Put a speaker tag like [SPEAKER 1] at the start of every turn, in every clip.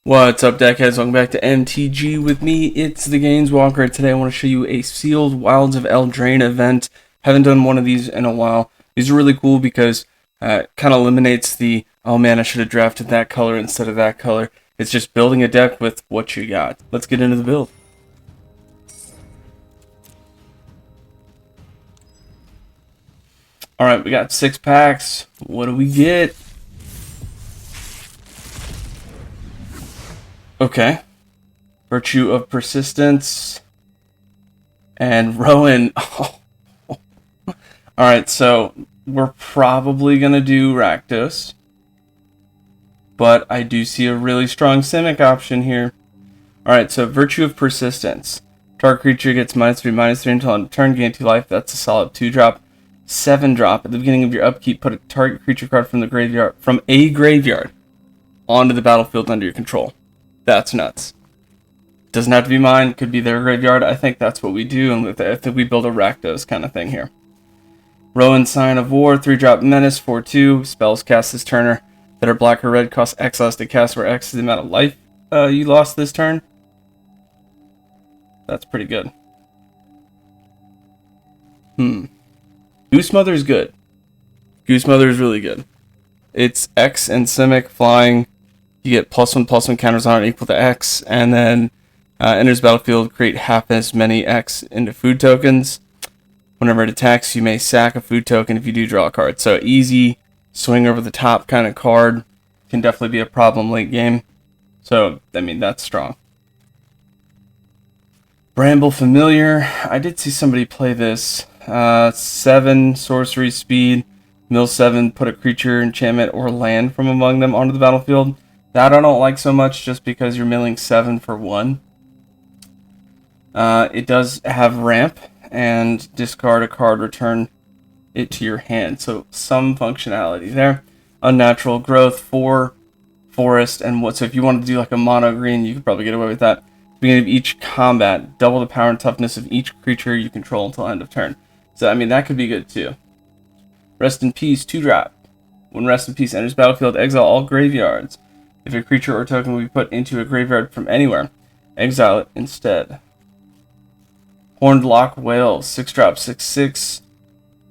[SPEAKER 1] What's up, deckheads? Welcome back to MTG with me. It's the Gainswalker. Today I want to show you a sealed Wilds of Eldraine event. Haven't done one of these in a while. These are really cool because it kind of eliminates the, oh man, I should have drafted that color instead of that color. It's just building a deck with what you got. Let's get into the build. Alright, we got 6 packs. What do we get? Okay. Virtue of Persistence. And Rowan. Alright, so we're probably going to do Rakdos. But I do see a really strong Simic option here. Alright, so Virtue of Persistence. Target creature gets -3/-3 until end of turn, gain 2 life. That's a solid 2-drop. 7-drop. At the beginning of your upkeep, put a target creature card from a graveyard onto the battlefield under your control. That's nuts. Doesn't have to be mine. Could be their graveyard. I think that's what we do, and I think we build a Rakdos kind of thing here. Rowan, Sign of War, 3-drop Menace, 4/2. Spells cast this turn that are black or red cost X less to cast, where X is the amount of life you lost this turn. That's pretty good. Goose Mother is good. Goose Mother is really good. It's X and Simic flying. You get +1/+1 counters on it equal to X, and then enters battlefield, create half as many X into food tokens. Whenever it attacks, you may sack a food token if you do draw a card. So easy, swing over the top kind of card. Can definitely be a problem late game. So, I mean, that's strong. Bramble Familiar. I did see somebody play this. 7 sorcery speed, mill 7, put a creature, enchantment, or land from among them onto the battlefield. That I don't like so much just because you're milling 7 for 1. It does have ramp and discard a card, return it to your hand. So some functionality there. Unnatural Growth, 4 forest, and what? So if you want to do like a mono green, you could probably get away with that. At the beginning of each combat, double the power and toughness of each creature you control until end of turn. So I mean that could be good too. Rest in Peace, 2-drop. When Rest in Peace enters battlefield, exile all graveyards. If a creature or token will be put into a graveyard from anywhere, exile it instead. Horned Lock Whale, 6-drop, 6/6.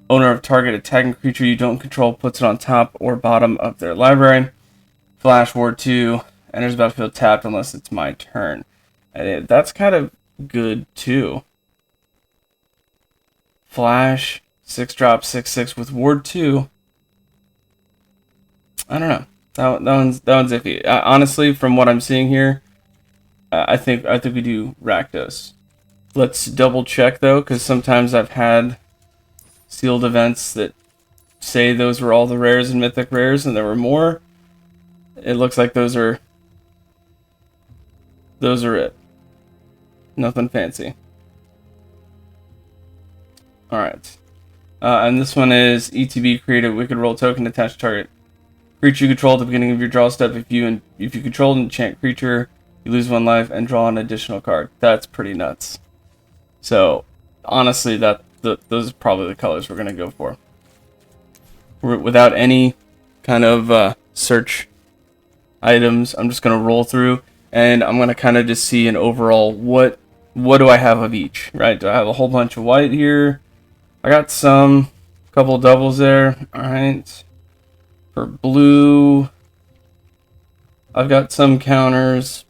[SPEAKER 1] Owner of target attacking creature you don't control puts it on top or bottom of their library. Flash Ward 2, enters battlefield tapped unless it's my turn. And that's kind of good too. Flash, 6-drop, 6/6 with Ward 2. I don't know. That one's iffy. Honestly, from what I'm seeing here, I think we do Rakdos. Let's double check though, because sometimes I've had sealed events that say those were all the rares and mythic rares, and there were more. It looks like those are it. Nothing fancy. All right, and this one is ETB. Create a Wicked Roll token attached to target creature you control at the beginning of your draw step. If you control an enchant creature, you lose 1 life and draw an additional card. That's pretty nuts. So honestly, those are probably the colors we're gonna go for. Without any kind of search items, I'm just gonna roll through, and I'm gonna kind of just see an overall what do I have of each. Right? Do I have a whole bunch of white here? I got couple doubles there. All right. For blue, I've got some counters.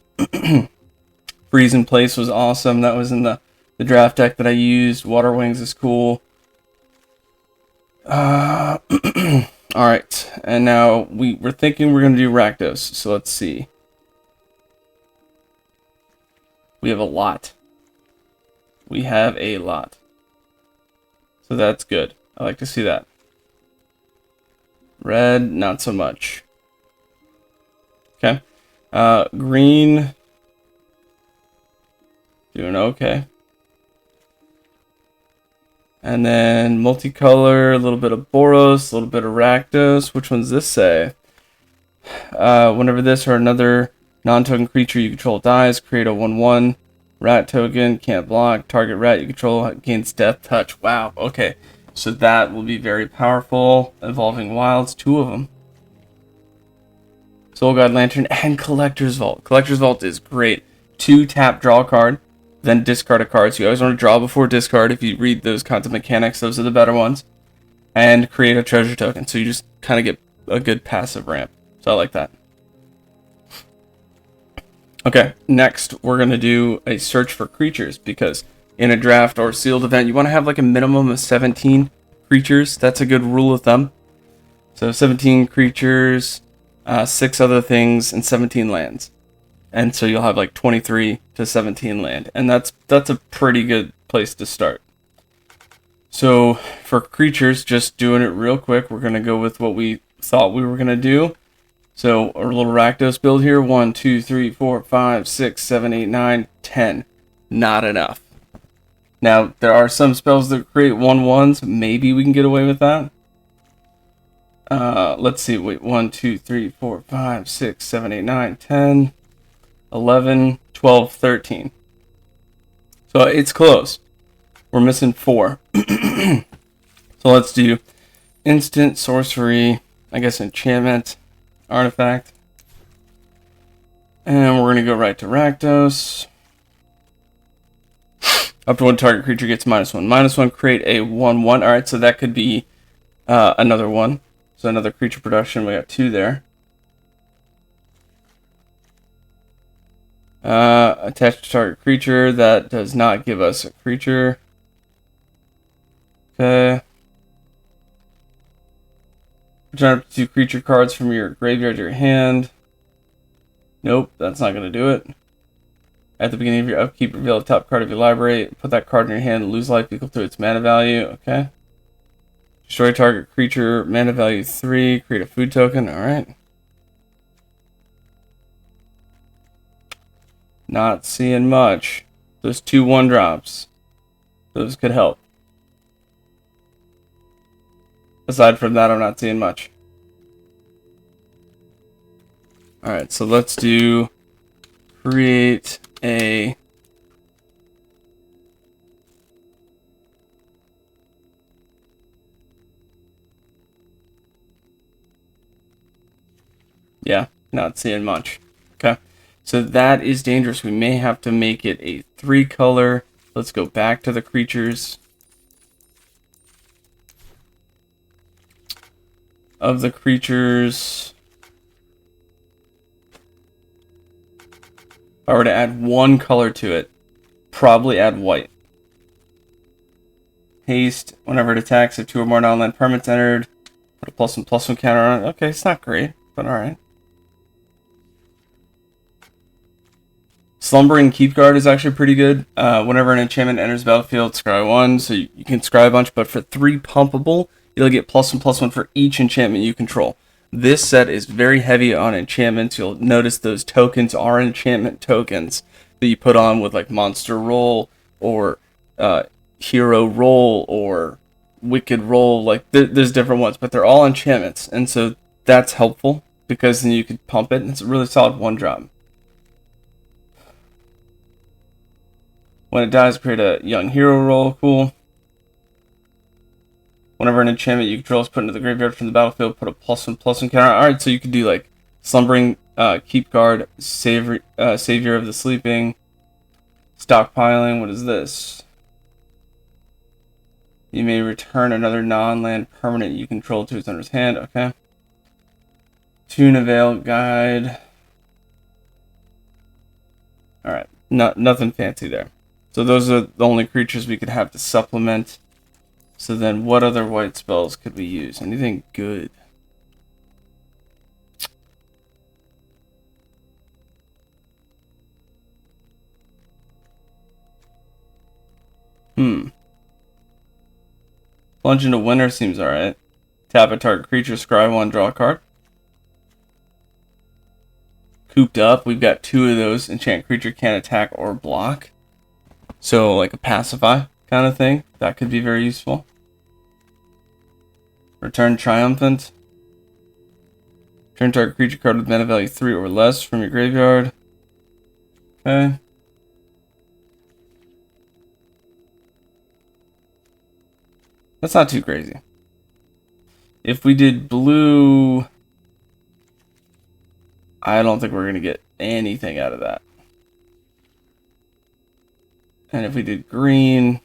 [SPEAKER 1] Freeze in Place was awesome. That was in the draft deck that I used. Water Wings is cool. Alright, and now we're thinking we're going to do Rakdos, so let's see. We have a lot. We have a lot. So that's good. I like to see that. Red, not so much. Okay. Green. Doing okay. And then multicolor, a little bit of Boros, a little bit of Rakdos. Which one's this say? Whenever this or another non-token creature you control dies, create a 1/1 rat token, can't block, target rat you control gains death touch. Wow, okay. So that will be very powerful, involving wilds, 2 of them. Soul Guide Lantern, and Collector's Vault. Collector's Vault is great. 2 tap, draw a card, then discard a card. So you always want to draw before discard. If you read those kinds of mechanics, those are the better ones. And create a treasure token. So you just kind of get a good passive ramp. So I like that. Okay, next we're going to do a search for creatures, because in a draft or sealed event, you want to have like a minimum of 17 creatures. That's a good rule of thumb. So 17 creatures, 6 other things, and 17 lands. And so you'll have like 23 to 17 land. And that's a pretty good place to start. So for creatures, just doing it real quick, we're going to go with what we thought we were going to do. So our little Rakdos build here, 1, 2, 3, 4, 5, 6, 7, 8, 9, 10. Not enough. Now, there are some spells that create 1/1s. Maybe we can get away with that. Let's see. Wait, 1, 2, 3, 4, 5, 6, 7, 8, 9, 10, 11, 12, 13. So it's close. We're missing 4. So let's do instant, sorcery, I guess enchantment, artifact. And we're going to go right to Rakdos. Up to 1 target creature gets -1. -1, create a 1/1. Alright, so that could be another one. So another creature production. We got 2 there. Attached to target creature. That does not give us a creature. Okay. Return up to 2 creature cards from your graveyard to your hand. Nope, that's not going to do it. At the beginning of your upkeep, reveal the top card of your library. Put that card in your hand. Lose life equal to its mana value. Okay. Destroy target creature. Mana value 3. Create a food token. Alright. Not seeing much. Those 2 1-drops. Those could help. Aside from that, I'm not seeing much. Alright, so let's do create a yeah, not seeing much. Okay, so that is dangerous. We may have to make it a 3 color. Let's go back to the creatures. Of the creatures, if I were to add 1 color to it, probably add white. Haste, whenever it attacks, if 2 or more non-land permanents entered, put a +1/+1 counter on it. Okay, it's not great, but alright. Slumbering Keepguard is actually pretty good. Whenever an enchantment enters the battlefield, scry 1, so you can scry a bunch, but for 3 pumpable, you'll get +1/+1 for each enchantment you control. This set is very heavy on enchantments. You'll notice those tokens are enchantment tokens that you put on with like Monster Roll or Hero Roll or Wicked Roll. Like there's different ones, but they're all enchantments, and so that's helpful because then you could pump it, and it's a really solid 1-drop. When it dies, create a Young Hero Roll. Cool. Whenever an enchantment you control is put into the graveyard from the battlefield, put a +1/+1 counter. Alright, so you could do like Slumbering Keepguard, Savior of the Sleeping, Stockpiling. What is this? You may return another non-land permanent you control to its owner's hand. Okay. Tune Veil Guide. Alright, nothing fancy there. So those are the only creatures we could have to supplement. So then what other white spells could we use? Anything good? Plunge into Winter seems alright. Tap a target creature, scry 1, draw a card. Cooped Up, we've got 2 of those. Enchant creature can't attack or block. So like a pacify kind of thing. That could be very useful. Return Triumphant. Turn target creature card with mana value 3 or less from your graveyard. Okay. That's not too crazy. If we did blue... I don't think we're going to get anything out of that. And if we did green,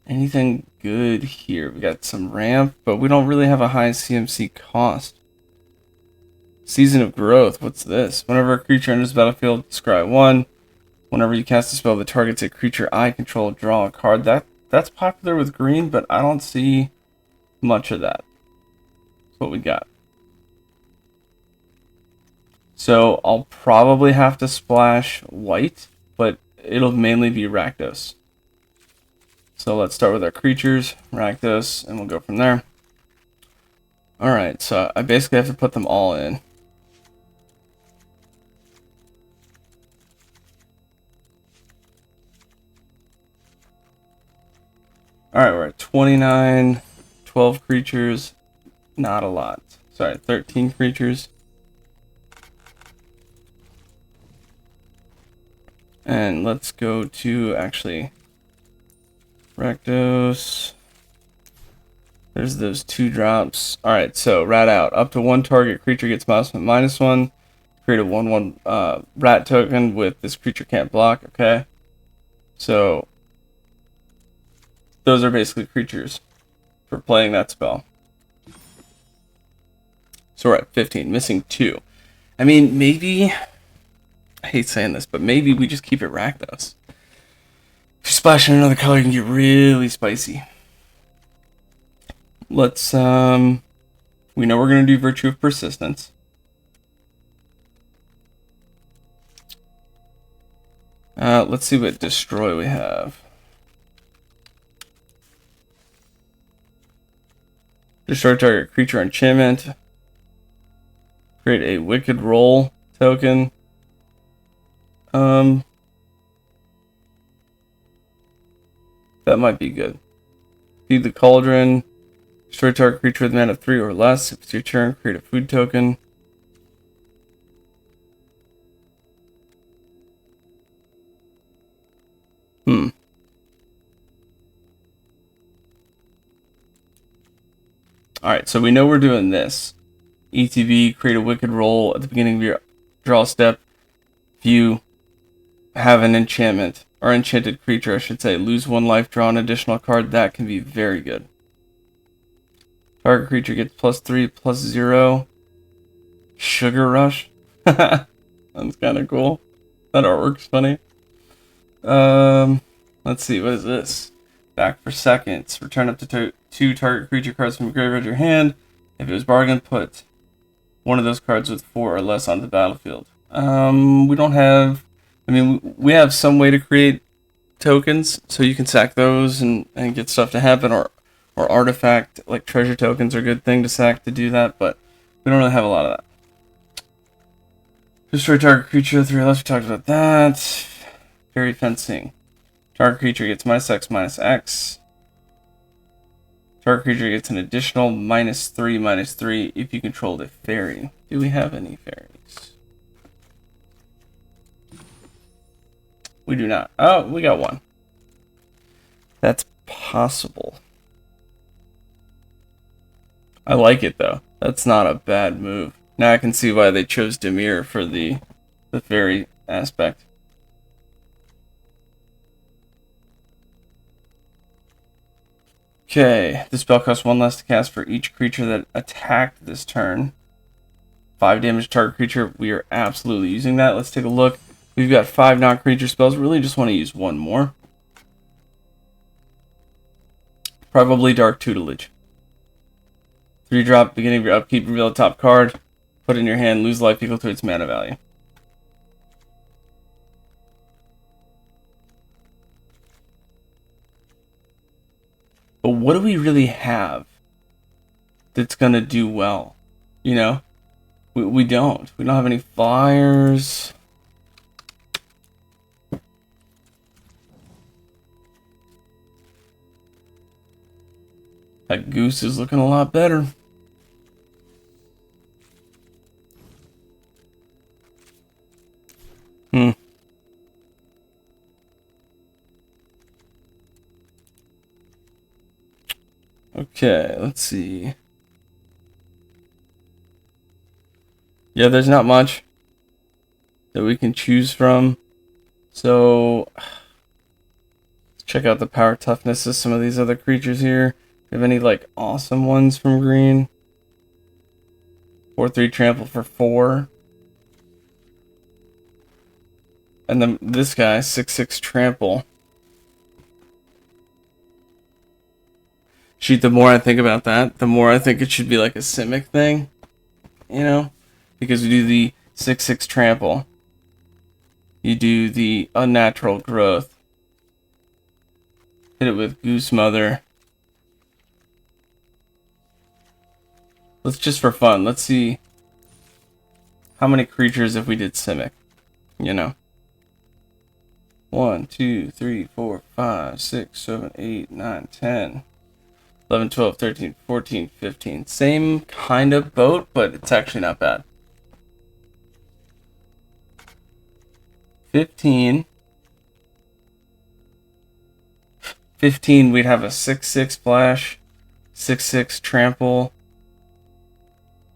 [SPEAKER 1] anything good here? We got some ramp, but we don't really have a high CMC cost. Season of Growth, what's this? Whenever a creature enters the battlefield, scry 1. Whenever you cast a spell that targets a creature I control, draw a card. That's popular with green, but I don't see much of that. That's what we got. So I'll probably have to splash white, but it'll mainly be Rakdos. So let's start with our creatures, Rakdos, and we'll go from there. Alright, so I basically have to put them all in. Alright, we're at 29, 12 creatures, not a lot. Sorry, 13 creatures. And let's go to, actually, Rakdos. There's those 2 drops. Alright, so rat out. Up to 1 target creature gets -1/-1. Create a 1/1 rat token with this creature can't block. Okay. So those are basically creatures for playing that spell. So we're at 15, missing 2. I mean, maybe, I hate saying this, but maybe we just keep it Rakdos. If you splash in another color, you can get really spicy. Let's, we know we're going to do Virtue of Persistence. Let's see what Destroy we have. Destroy target creature enchantment. Create a Wicked Roll token. That might be good. Feed the Cauldron. Destroy target creature with mana of 3 or less. If it's your turn, create a food token. Alright, so we know we're doing this. ETB, create a Wicked Roll at the beginning of your draw step. If you have an enchantment, or enchanted creature, I should say, lose 1 life, draw an additional card. That can be very good. Target creature gets +3/+0. Sugar Rush. That's kind of cool. That artwork's funny. Let's see, what is this? Back for seconds. Return up to 2 target creature cards from your graveyard to your hand. If it was bargained, put one of those cards with 4 or less on the battlefield. We don't have, I mean, we have some way to create tokens, so you can sack those and get stuff to happen, or artifact, like treasure tokens are a good thing to sack to do that, but we don't really have a lot of that. Destroy target creature, 3 or less, we talked about that. Fairy Fencing. Target creature gets -X/-X. Target creature gets an additional -3/-3 if you controlled a fairy. Do we have any fairies? We do not. Oh, we got 1. That's possible. I like it though. That's not a bad move. Now I can see why they chose Dimir for the fairy aspect. Okay, this spell costs 1 less to cast for each creature that attacked this turn. 5 damage to target creature. We are absolutely using that. Let's take a look. We've got 5 non-creature spells. Really just want to use 1 more. Probably Dark Tutelage. 3-drop, beginning of your upkeep, reveal the top card. Put it in your hand, lose life equal to its mana value. But what do we really have that's going to do well? You know? We don't. We don't have any flyers. That goose is looking a lot better. Okay, let's see. Yeah, there's not much that we can choose from. So, let's check out the power toughness of some of these other creatures here. Do you have any, like, awesome ones from green? 4/3 trample for 4. And then this guy, 6/6 trample. Shoot, the more I think about that, the more I think it should be like a Simic thing. You know? Because we do the 6/6 trample. You do the unnatural growth. Hit it with Goose Mother. Let's just for fun, let's see how many creatures if we did Simic. You know? 1, 2, 3, 4, 5, 6, 7, 8, 9, 10, 11, 12, 13, 14, 15. Same kind of boat, but it's actually not bad. 15. 15, we'd have a 6/6 splash, 6/6 trample,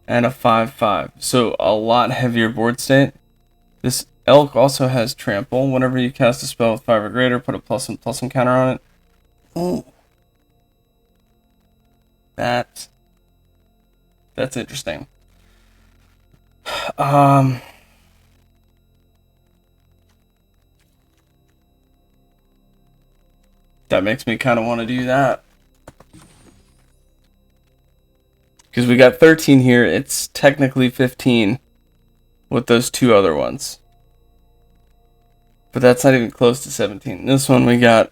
[SPEAKER 1] and a 5/5. So a lot heavier board state. This elk also has trample. Whenever you cast a spell with 5 or greater, put a +1/+1 counter on it. Ooh. That's interesting. That makes me kind of want to do that. Because we got 13 here, it's technically 15 with those 2 other ones. But that's not even close to 17. This one we got,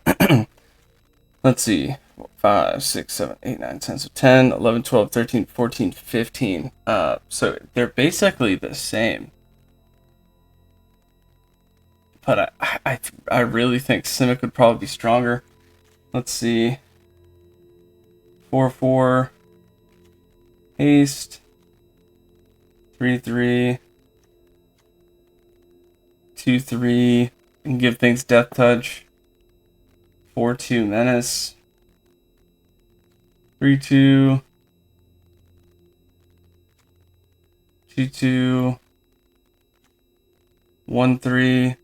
[SPEAKER 1] let's see, 5, 6, 7, 8, 9, 10, so 10, 11, 12, 13, 14, 15. So they're basically the same. But I really think Simic would probably be stronger. Let's see. 4/4 haste. 3/3 2/3 and give things death touch. 4/2 menace. 3/2 2/2 1/3.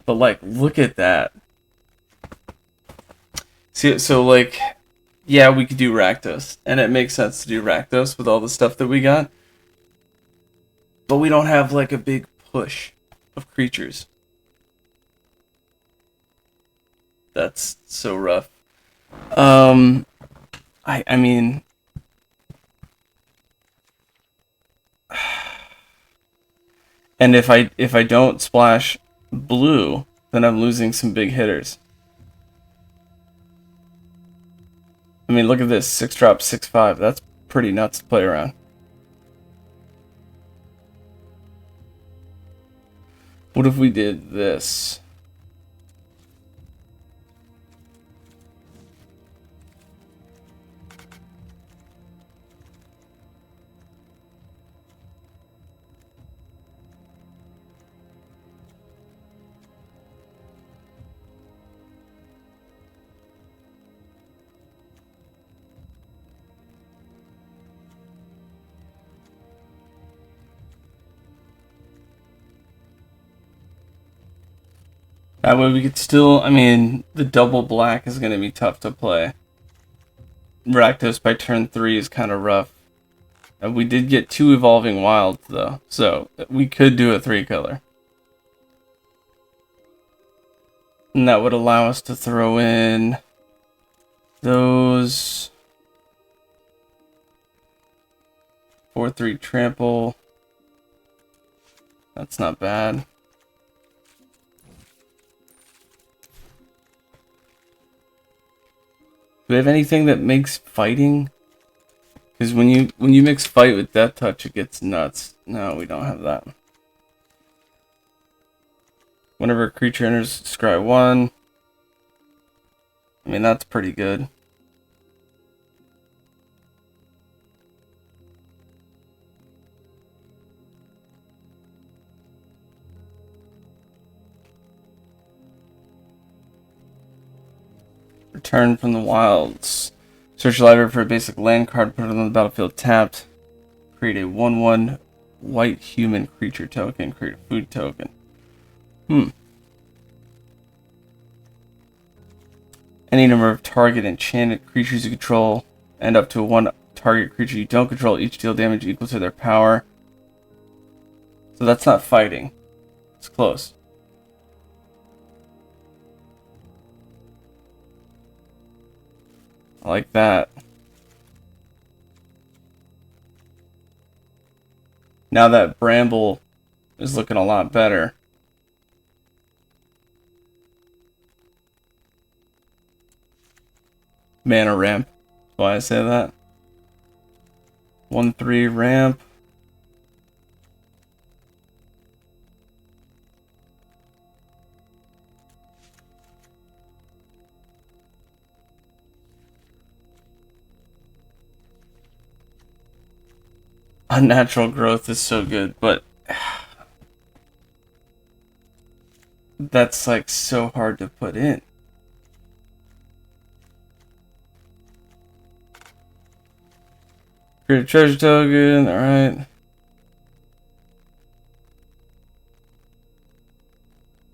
[SPEAKER 1] But like, look at that. See, so like, yeah, we could do Rakdos, and it makes sense to do Rakdos with all the stuff that we got. But we don't have like a big push of creatures. That's so rough. I mean, and if I don't splash blue, then I'm losing some big hitters. I mean, look at this, 6-drop, 6/5. That's pretty nuts to play around. What if we did this? That way we could still, I mean, the double black is going to be tough to play. Rakdos by turn 3 is kind of rough. And we did get 2 Evolving Wilds, though, so we could do a 3-color. And that would allow us to throw in those 4/3 trample. That's not bad. Do we have anything that makes fighting? Because when you mix fight with death touch, it gets nuts. No, we don't have that. Whenever a creature enters scry 1, I mean, that's pretty good. Return from the wilds. Search your library for a basic land card, put it on the battlefield tapped. Create a 1/1 white human creature token. Create a food token. Any number of target enchanted creatures you control and up to one target creature you don't control each deal damage equal to their power. So that's not fighting. It's close. I like that. Now that Bramble is looking a lot better. Mana ramp. That's why I say that. 1/3 ramp. Unnatural growth is so good, but that's like so hard to put in. Create a treasure token, alright.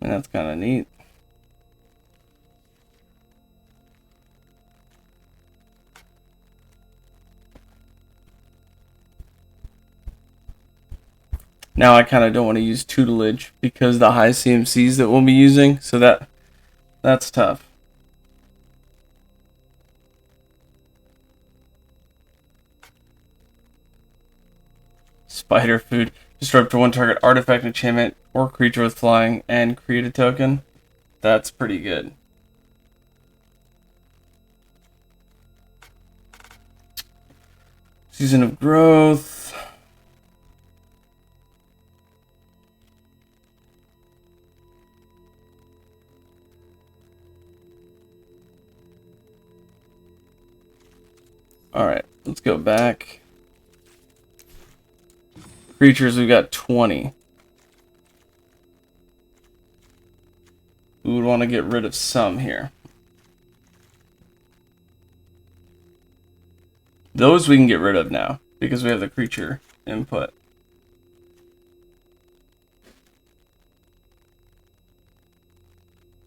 [SPEAKER 1] And that's kind of neat. Now I kind of don't want to use tutelage because the high CMCs that we'll be using, so that's tough. Spider food. Destroy up to one target artifact, enchantment, or creature with flying and create a token. That's pretty good. Season of growth. Alright, let's go back. Creatures, we've got 20. We would want to get rid of some here. Those we can get rid of now, because we have the creature input.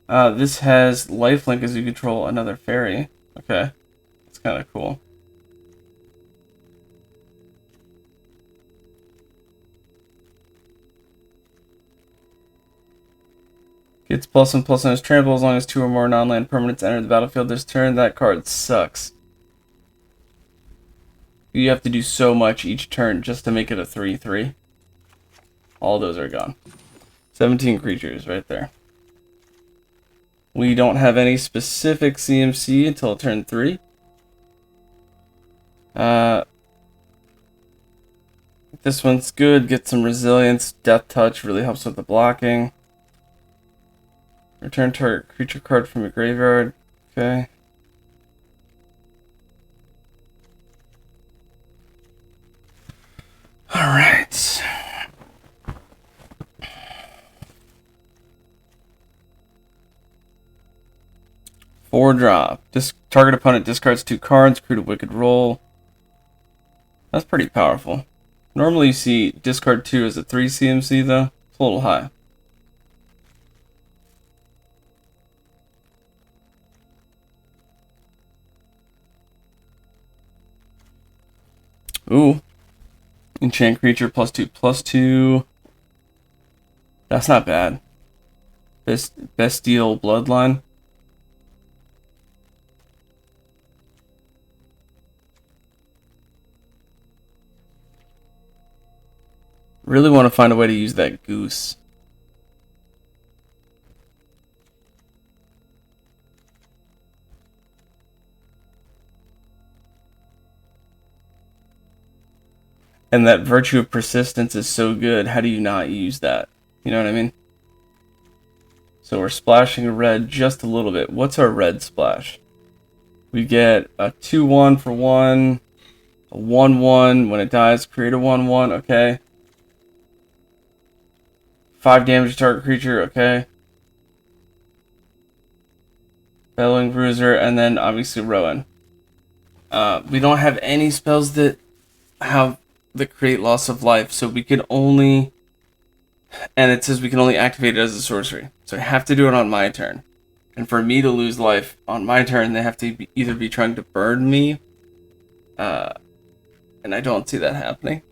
[SPEAKER 1] This has lifelink as you control another fairy. Okay, that's kind of cool. Gets +1/+1 as trample as long as 2 or more non-land permanents enter the battlefield this turn. That card sucks. You have to do so much each turn just to make it a 3/3. All those are gone. 17 creatures right there. We don't have any specific CMC until turn 3. This one's good. Get some resilience. Death Touch really helps with the blocking. Return target creature card from your graveyard. Okay. Alright. Four drop. Target opponent discards 2 cards, create a wicked roll. That's pretty powerful. Normally you see discard 2 as a 3 CMC though. It's a little high. Ooh. Enchant creature +2/+2. That's not bad. Bestial Bloodline. Really want to find a way to use that goose. And that Virtue of Persistence is so good. How do you not use that? You know what I mean? So we're splashing red just a little bit. What's our red splash? We get a 2/1 for 1. A 1/1. When it dies, create a 1/1. Okay. 5 damage to target creature. Okay. Bellowing Bruiser. And then obviously Rowan. We don't have any spells that have the create loss of life, so we can only, and it says we can only activate it as a sorcery. So I have to do it on my turn. And for me to lose life on my turn, they have to either be trying to burn me, and I don't see that happening.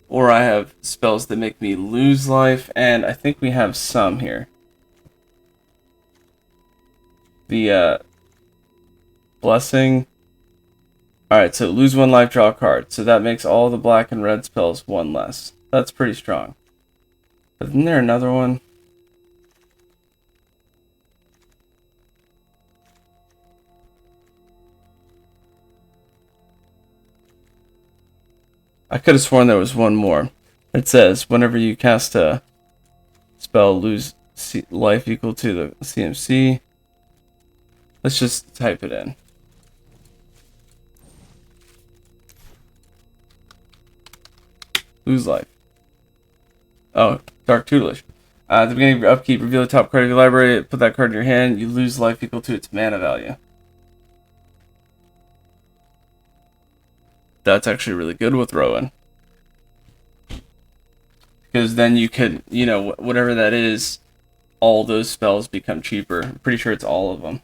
[SPEAKER 1] Or I have spells that make me lose life, and I think we have some here. The Blessing. Alright, so lose 1 life, draw a card. So that makes all the black and red spells 1 less. That's pretty strong. But isn't there another one? I could have sworn there was one more. It says, whenever you cast a spell, lose life equal to the CMC. Let's just type it in. Lose life. Oh, Dark Tutelage. At the beginning of your upkeep, reveal the top card of your library, put that card in your hand, you lose life equal to its mana value. That's actually really good with Rowan. Because then you could, you know, whatever that is, all those spells become cheaper. I'm pretty sure it's all of them.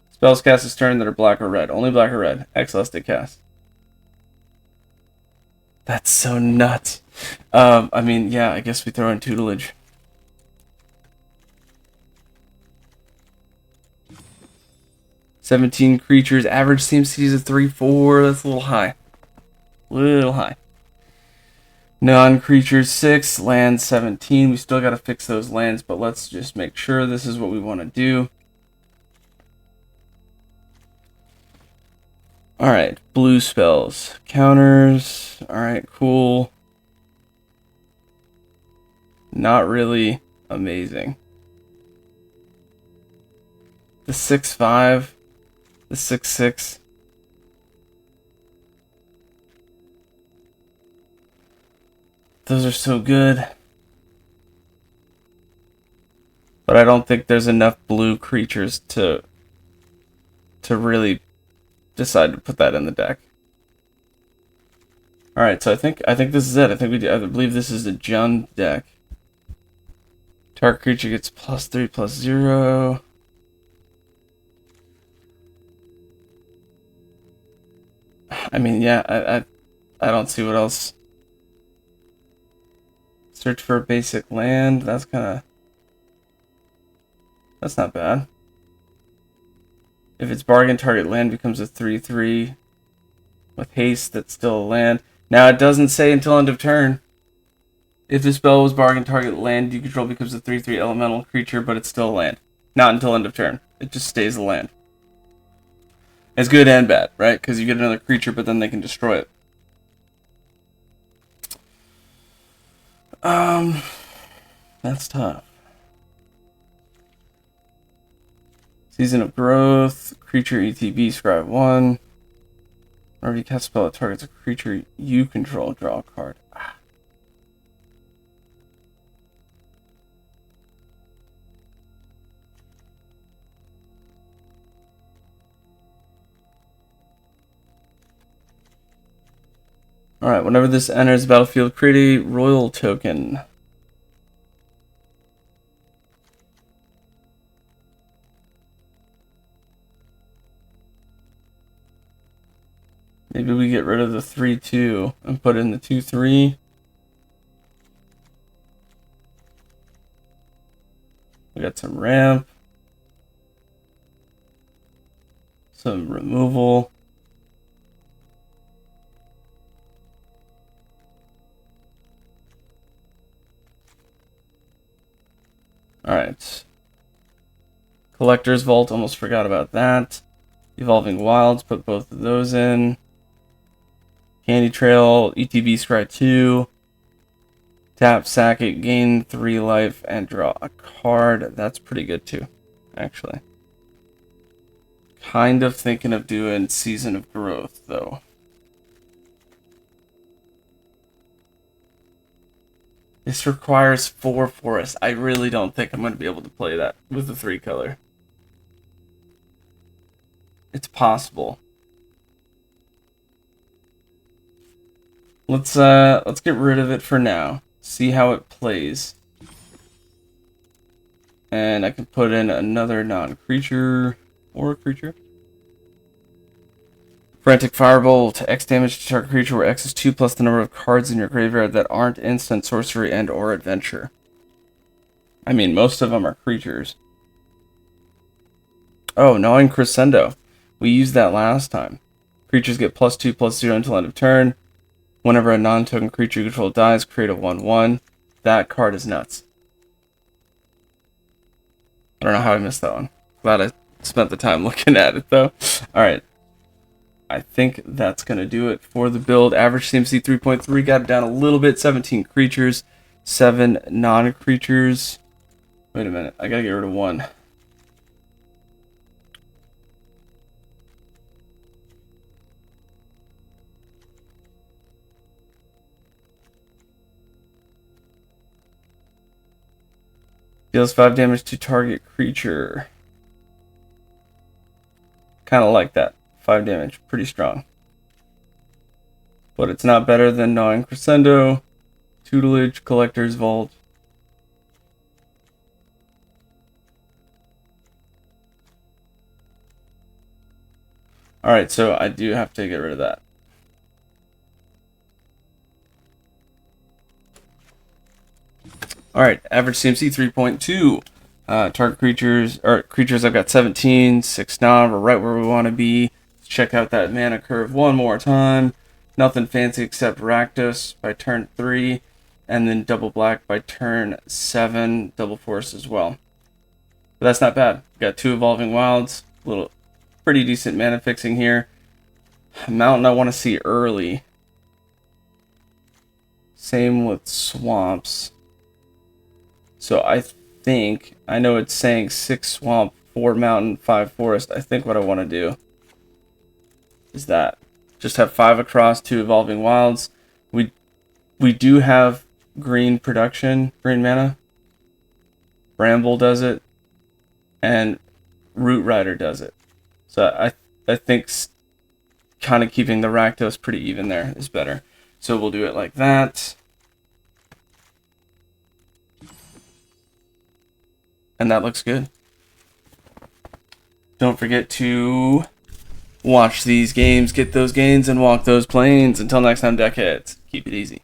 [SPEAKER 1] Spells cast this turn that are black or red. Only black or red. X less to cast. That's so nuts. I mean, yeah, I guess we throw in Tutelage. "17 creatures, average CMC is a 3/4. That's a little high. Little high. Non-creatures 6, land 17. We still got to fix those lands, but let's just make sure this is what we want to do. Alright, blue spells. Counters. Alright, cool. Not really amazing. The 6/5. The 6/6. Those are so good. But I don't think there's enough blue creatures to really decide to put that in the deck. Alright, so I think this is it. I believe this is a Jund deck. Target creature gets +3/+0. I mean, yeah, I don't see what else. Search for a basic land. That's not bad. If it's bargain, target land becomes a 3/3 with haste. That's still a land. Now it doesn't say until end of turn. If the spell was bargain, target land you control becomes a 3/3 elemental creature, but it's still a land. Not until end of turn. It just stays a land. It's good and bad, right? Because you get another creature, but then they can destroy it. That's tough. Season of Growth, creature ETB, scribe 1. Whenever you cast a spell that targets a creature you control, draw a card. Alright, whenever this enters the battlefield, create a royal token. Maybe we get rid of the 3/2 and put in the 2/3. We got some ramp. Some removal. Alright. Collector's Vault, almost forgot about that. Evolving Wilds, put both of those in. Candy Trail, ETB Scry 2. Tap, sack it, gain 3 life, and draw a card. That's pretty good too, actually. Kind of thinking of doing Season of Growth, though. This requires 4 forests. I really don't think I'm going to be able to play that with the 3 color. It's possible. Let's get rid of it for now. See how it plays. And I can put in another non-creature or a creature. Frantic Firebolt, X damage to target creature where X is 2 plus the number of cards in your graveyard that aren't instant, sorcery, and or adventure. I mean, most of them are creatures. Oh, Gnawing Crescendo. We used that last time. Creatures get +2/+0 until end of turn. Whenever a non-token creature you control dies, create a 1/1. That card is nuts. I don't know how I missed that one. Glad I spent the time looking at it, though. Alright. I think that's going to do it for the build. Average CMC 3.3, got it down a little bit. 17 creatures, 7 non-creatures. Wait a minute, I gotta get rid of one. Deals 5 damage to target creature. Kind of like that. 5 damage, pretty strong. But it's not better than Gnawing Crescendo, Tutelage, Collector's Vault. Alright, so I do have to get rid of that. Alright, average CMC 3.2. Target creatures, I've got 17, 6 now, we're right where we want to be. Check out that mana curve one more time. Nothing fancy except Rakdos by turn 3, and then double black by turn 7, double force as well. But that's not bad. We've got 2 Evolving Wilds, little pretty decent mana fixing here. Mountain I want to see early. Same with Swamps. So I think, I know it's saying 6 Swamp, 4 Mountain, 5 Forest. I think what I want to do is that. Just have 5 across, 2 Evolving Wilds. We do have green production, green mana. Bramble does it, and Root Rider does it. So I think kind of keeping the Rakdos pretty even there is better. So we'll do it like that. And that looks good. Don't forget to watch these games, get those gains, and walk those planes. Until next time, deckheads, keep it easy.